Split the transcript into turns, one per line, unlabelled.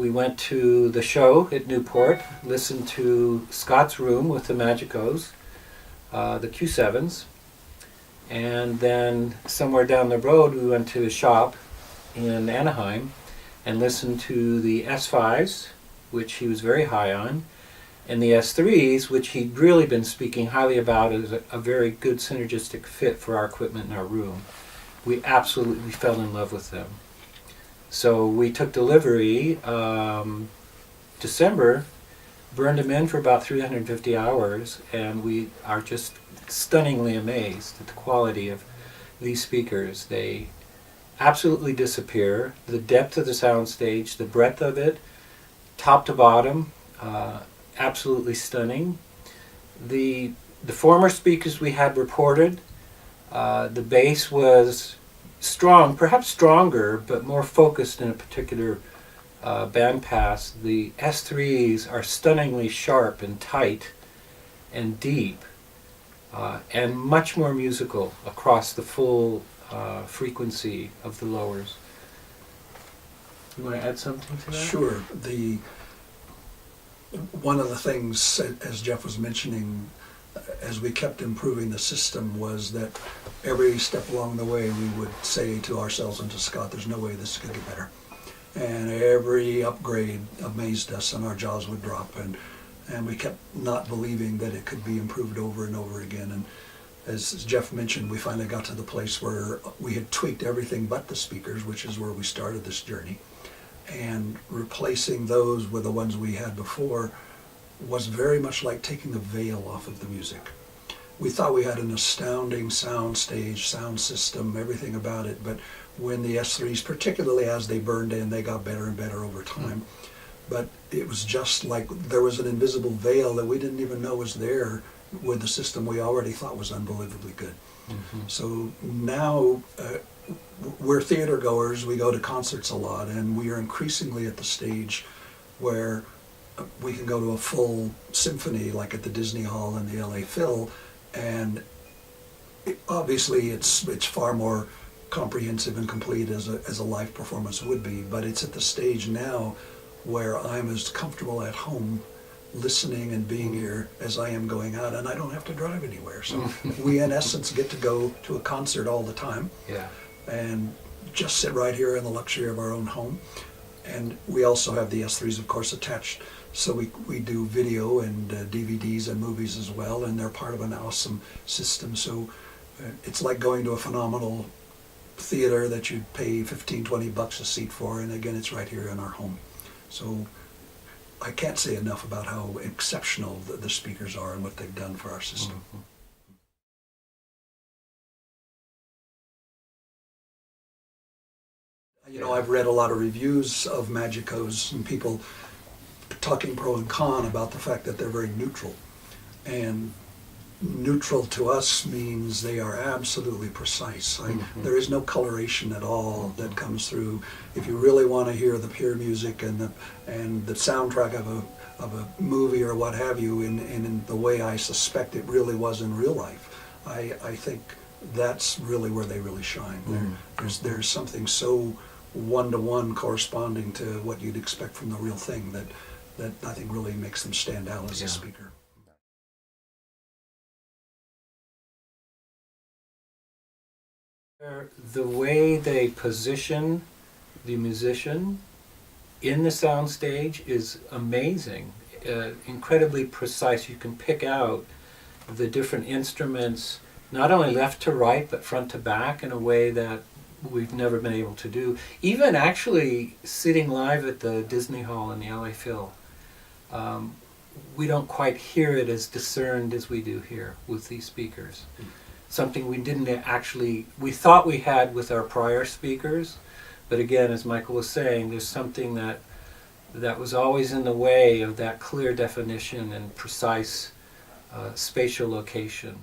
we went to the show at Newport, listened to Scott's room with the MAGICOs, the Q7s, and then somewhere down the road we went to a shop in Anaheim and listened to the S5s, which he was very high on, and the S3s, which he'd really been speaking highly about as a very good synergistic fit for our equipment in our room. We absolutely fell in love with them. So we took delivery December, burned them in for about 350 hours, and we are just stunningly amazed at the quality of these speakers. They absolutely disappear. The depth of the soundstage, the breadth of it, top to bottom, absolutely stunning. The former speakers we had reported, the bass was strong, perhaps stronger, but more focused in a particular bandpass. The S3s are stunningly sharp and tight and deep, and much more musical across the full frequency of the lowers. You want to add something to that?
Sure. One of the things, as Jeff was mentioning, as we kept improving the system, was that every step along the way we would say to ourselves and to Scott, there's no way this could get better. And every upgrade amazed us and our jaws would drop, and we kept not believing that it could be improved over and over again. And as Jeff mentioned, we finally got to the place where we had tweaked everything but the speakers, which is where we started this journey. And replacing those with the ones we had before was very much like taking the veil off of the music. We thought we had an astounding sound stage, sound system, everything about it, but when the S3s, particularly as they burned in, they got better and better over time. But it was just like there was an invisible veil that we didn't even know was there with the system we already thought was unbelievably good. So now we're theater goers, we go to concerts a lot, and we are increasingly at the stage where we can go to a full symphony like at the Disney Hall and the LA Phil, and obviously it's far more comprehensive and complete as a live performance would be, but it's at the stage now where I'm as comfortable at home listening and being here as I am going out, and I don't have to drive anywhere. So we in essence get to go to a concert all the time, and just sit right here in the luxury of our own home. And we also have the S3s, of course, attached, so we do video and DVDs and movies as well, and they're part of an awesome system. So it's like going to a phenomenal theater that you'd pay $15-20 a seat for, and again, it's right here in our home. So I can't say enough about how exceptional the speakers are and what they've done for our system. You know, I've read a lot of reviews of MAGICOs and people talking pro and con about the fact that they're very neutral. And neutral to us means they are absolutely precise. There is no coloration at all that comes through. If you really want to hear the pure music and the soundtrack of a movie or what have you, in the way I suspect it really was in real life, I think that's really where they really shine. There's something so one-to-one corresponding to what you'd expect from the real thing that I think really makes them stand out as a speaker.
The way they position the musician in the soundstage is amazing, incredibly precise. You can pick out the different instruments, not only left to right, but front to back in a way that we've never been able to do. Even actually sitting live at the Disney Hall in the LA Phil, we don't quite hear it as discerned as we do here with these speakers. Something we didn't actually, we thought we had with our prior speakers, but again, as Michael was saying, there's something that was always in the way of that clear definition and precise spatial location.